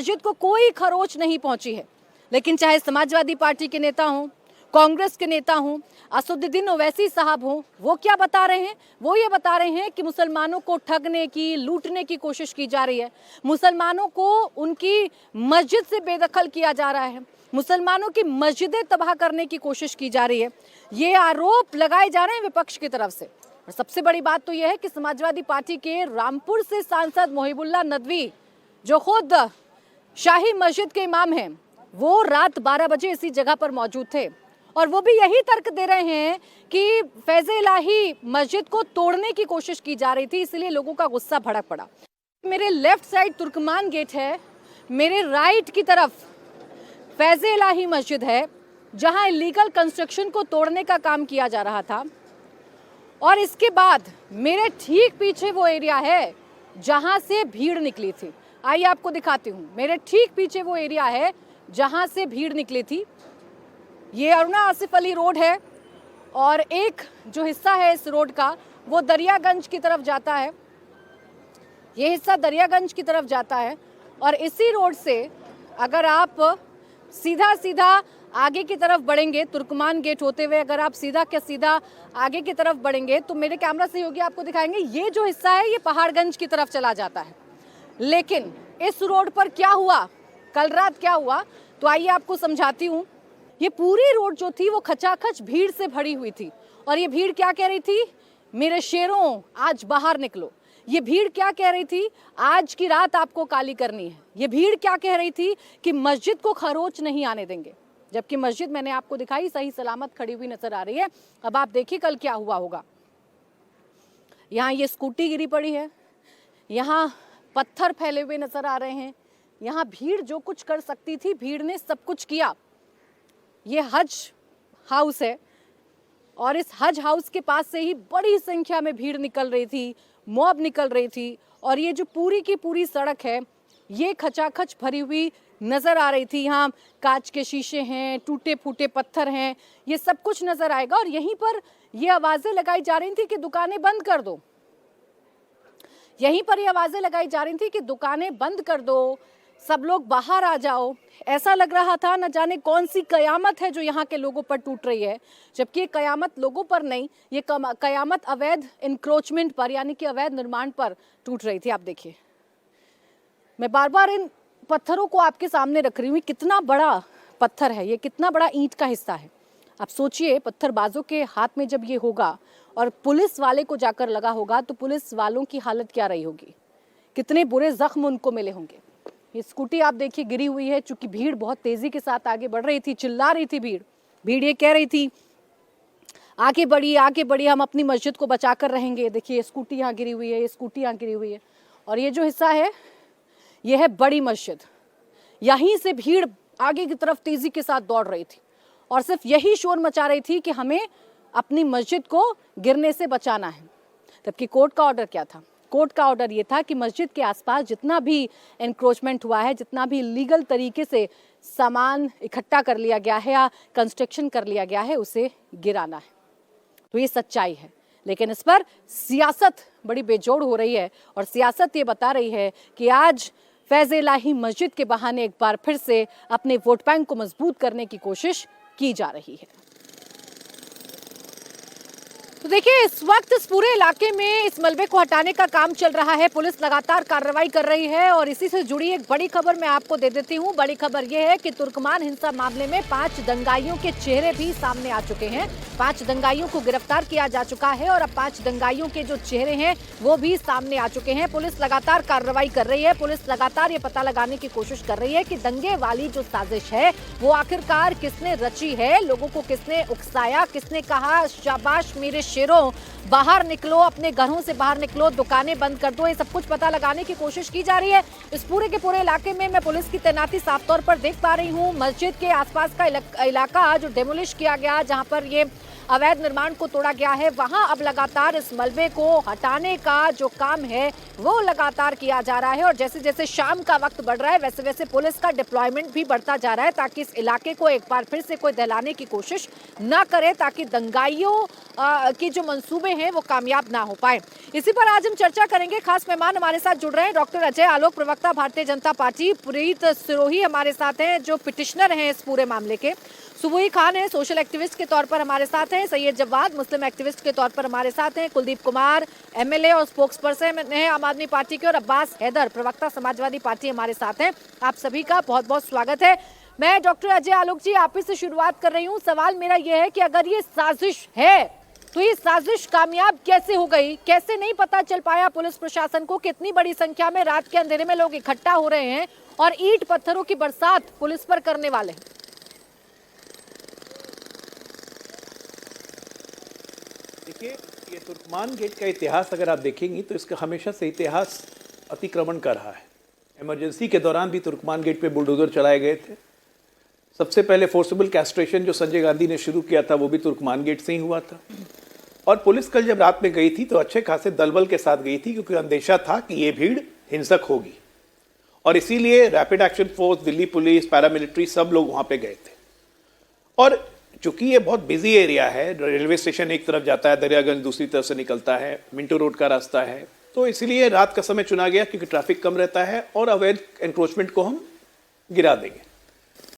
मस्जिद को कोई खरोच नहीं पहुंची है। लेकिन चाहे समाजवादी पार्टी के नेता हों, कांग्रेस के नेता हों, असदुद्दीन ओवैसी साहब हों, वो क्या बता रहे हैं? वो ये बता रहे हैं कि मुसलमानों को ठगने की, लूटने की कोशिश की जा रही है, मुसलमानों को उनकी मस्जिद से बेदखल किया जा रहा है, मुसलमानों की मस्जिदें तबाह करने की कोशिश की जा रही है। ये आरोप लगाए जा रहे हैं विपक्ष की तरफ से। और सबसे बड़ी बात तो यह है कि समाजवादी पार्टी के रामपुर से सांसद मोहिबुल्लाह नदवी, जो खुद शाही मस्जिद के इमाम हैं, वो रात 12 बजे इसी जगह पर मौजूद थे और वो भी यही तर्क दे रहे हैं कि फैज़-ए-इलाही मस्जिद को तोड़ने की कोशिश की जा रही थी, इसलिए लोगों का गुस्सा भड़क पड़ा। मेरे लेफ्ट साइड तुर्कमान गेट है, मेरे राइट की तरफ फैज़-ए-इलाही मस्जिद है, जहां इलीगल कंस्ट्रक्शन को तोड़ने का काम किया जा रहा था। और इसके बाद मेरे ठीक पीछे वो एरिया है जहां से भीड़ निकली थी। आइए आपको दिखाती हूँ। मेरे ठीक पीछे वो एरिया है जहां से भीड़ निकली थी। ये अरुणा आसिफ अली रोड है और एक जो हिस्सा है इस रोड का वो दरियागंज की तरफ जाता है। ये हिस्सा दरियागंज की तरफ जाता है और इसी रोड से अगर आप सीधा सीधा आगे की तरफ बढ़ेंगे, तुर्कमान गेट होते हुए अगर आप सीधा के सीधा आगे की तरफ बढ़ेंगे तो मेरे कैमरा सहयोगी आपको दिखाएंगे, ये जो हिस्सा है ये पहाड़गंज की तरफ चला जाता है। लेकिन इस रोड पर क्या हुआ, कल रात क्या हुआ, तो आइए आपको समझाती हूँ। ये पूरी रोड जो थी वो खचाखच भीड़ से भरी हुई थी और ये भीड़ क्या कह रही थी? मेरे शेरों आज बाहर निकलो। ये भीड़ क्या कह रही थी? आज की रात आपको काली करनी है। ये भीड़ क्या कह रही थी? कि मस्जिद को खरोच नहीं आने देंगे। जबकि मस्जिद मैंने आपको दिखाई सही सलामत खड़ी हुई नजर आ रही है। अब आप देखिए कल क्या हुआ होगा। यहाँ ये स्कूटी गिरी पड़ी है, यहाँ पत्थर फैले हुए नजर आ रहे हैं, यहाँ भीड़ जो कुछ कर सकती थी भीड़ ने सब कुछ किया। ये हज हाउस है और इस हज हाउस के पास से ही बड़ी संख्या में भीड़ निकल रही थी, मॉब निकल रही थी और ये जो पूरी की पूरी सड़क है ये खचाखच भरी हुई नज़र आ रही थी। यहाँ कांच के शीशे हैं, टूटे फूटे पत्थर हैं, ये सब कुछ नज़र आएगा। और यहीं पर ये आवाज़ें लगाई जा रही थी कि दुकानें बंद कर दो। यहीं पर ये आवाज़ें लगाई जा रही थी कि दुकानें बंद कर दो, सब लोग बाहर आ जाओ। ऐसा लग रहा था न जाने कौन सी कयामत है जो यहाँ के लोगों पर टूट रही है। जबकि ये कयामत लोगों पर नहीं, ये कयामत अवैध इंक्रोचमेंट पर यानी कि अवैध निर्माण पर टूट रही थी। आप देखिए, मैं बार बार इन पत्थरों को आपके सामने रख रही हूँ। कितना बड़ा पत्थर है ये, कितना बड़ा ईंट का हिस्सा है। आप सोचिए पत्थरबाजों के हाथ में जब ये होगा और पुलिस वाले को जाकर लगा होगा तो पुलिस वालों की हालत क्या रही होगी, कितने बुरे जख्म उनको मिले होंगे। ये स्कूटी आप देखिए गिरी हुई है, चूंकि भीड़ बहुत तेजी के साथ आगे बढ़ रही थी, चिल्ला रही थी भीड़ ये कह रही थी आगे बढ़िए, हम अपनी मस्जिद को बचा कर रहेंगे। देखिए ये स्कूटी यहाँ गिरी हुई है, ये स्कूटी यहाँ गिरी हुई है और ये जो हिस्सा है ये है बड़ी मस्जिद। यहीं से भीड़ आगे की तरफ तेजी के साथ दौड़ रही थी और सिर्फ यही शोर मचा रही थी कि हमें अपनी मस्जिद को गिरने से बचाना है। जबकि कोर्ट का ऑर्डर क्या था? कोर्ट का ऑर्डर ये था कि मस्जिद के आसपास जितना भी एनक्रोचमेंट हुआ है, जितना भी लीगल तरीके से सामान इकट्ठा कर लिया गया है या कंस्ट्रक्शन कर लिया गया है, उसे गिराना है। तो ये सच्चाई है, लेकिन इस पर सियासत बड़ी बेजोड़ हो रही है और सियासत ये बता रही है कि आज फैज़-ए-इलाही मस्जिद के बहाने एक बार फिर से अपने वोट बैंक को मजबूत करने की कोशिश की जा रही है। तो देखिए इस वक्त इस पूरे इलाके में इस मलबे को हटाने का काम चल रहा है, पुलिस लगातार कार्रवाई कर रही है और इसी से जुड़ी एक बड़ी खबर मैं आपको दे देती हूं। बड़ी खबर यह है कि तुर्कमान हिंसा मामले में 5 दंगाइयों के चेहरे भी सामने आ चुके हैं। 5 दंगाइयों को गिरफ्तार किया जा चुका है और अब 5 दंगाइयों के जो चेहरे हैं वो भी सामने आ चुके हैं। पुलिस लगातार कार्रवाई कर रही है, पुलिस लगातार ये पता लगाने की कोशिश कर रही है कि दंगे वाली जो साजिश है वो आखिरकार किसने रची है, लोगों को किसने उकसाया, किसने कहा शाबाश मेरे शेरों बाहर निकलो, अपने घरों से बाहर निकलो, दुकानें बंद कर दो। ये सब कुछ पता लगाने की कोशिश की जा रही है। इस पूरे के पूरे इलाके में मैं पुलिस की तैनाती साफ तौर पर देख पा रही हूँ। मस्जिद के आसपास का इलाका जो डेमोलिश किया गया, जहां पर ये अवैध निर्माण को तोड़ा गया है, वहां अब लगातार इस मलबे को हटाने का जो काम है वो लगातार किया जा रहा है। और जैसे जैसे शाम का वक्त बढ़ रहा है वैसे वैसे पुलिस का डिप्लॉयमेंट भी बढ़ता जा रहा है, ताकि इस इलाके को एक बार फिर से कोई दहलाने की कोशिश ना करे, ताकि दंगाइयों की जो मंसूबे हैं वो कामयाब ना हो पाए। इसी पर आज हम चर्चा करेंगे। खास मेहमान हमारे साथ जुड़ रहे हैं, डॉक्टर अजय आलोक, प्रवक्ता भारतीय जनता पार्टी, प्रीत सिरोही हमारे साथ हैं जो पिटिशनर हैं इस पूरे मामले के, सुबोही खान है सोशल एक्टिविस्ट के तौर पर हमारे साथ हैं, सैयद जवाद मुस्लिम एक्टिविस्ट के तौर पर हमारे साथ हैं, कुलदीप कुमार एमएलए और स्पोक्स पर्सन है आम आदमी पार्टी के, और अब्बास हैदर प्रवक्ता समाजवादी पार्टी हमारे साथ हैं। आप सभी का बहुत बहुत स्वागत है। मैं डॉक्टर अजय आलोक जी आप ही से शुरुआत कर रही हूँ। सवाल मेरा यह है कि अगर ये साजिश है तो ये साजिश कामयाब कैसे हो गई, कैसे नहीं पता चल पाया पुलिस प्रशासन को? कितनी बड़ी संख्या में रात के अंधेरे में लोग इकट्ठा हो रहे हैं और ईंट पत्थरों की बरसात पुलिस पर करने वाले हैं। देखिए, ये तुर्कमान गेट का इतिहास अगर आप देखेंगी तो इसका हमेशा से इतिहास अतिक्रमण का रहा है। इमरजेंसी के दौरान भी तुर्कमान गेट पे बुलडोजर चलाए गए थे। सबसे पहले फोर्सेबल कैस्ट्रेशन जो संजय गांधी ने शुरू किया था वो भी तुर्कमान गेट से ही हुआ था। और पुलिस कल जब रात में गई थी तो अच्छे खासे दलबल के साथ गई थी, क्योंकि अंदेशा था कि ये भीड़ हिंसक होगी, और इसीलिए rapid action force, Delhi police, paramilitary सब लोग वहाँ पे गए थे। और चूंकि ये बहुत बिजी एरिया है, रेलवे स्टेशन एक तरफ जाता है, दरियागंज दूसरी तरफ से निकलता है, मिंटो रोड का रास्ता है, तो इसीलिए रात का समय चुना गया क्योंकि ट्रैफिक कम रहता है और अवैध एनक्रोचमेंट को हम गिरा देंगे।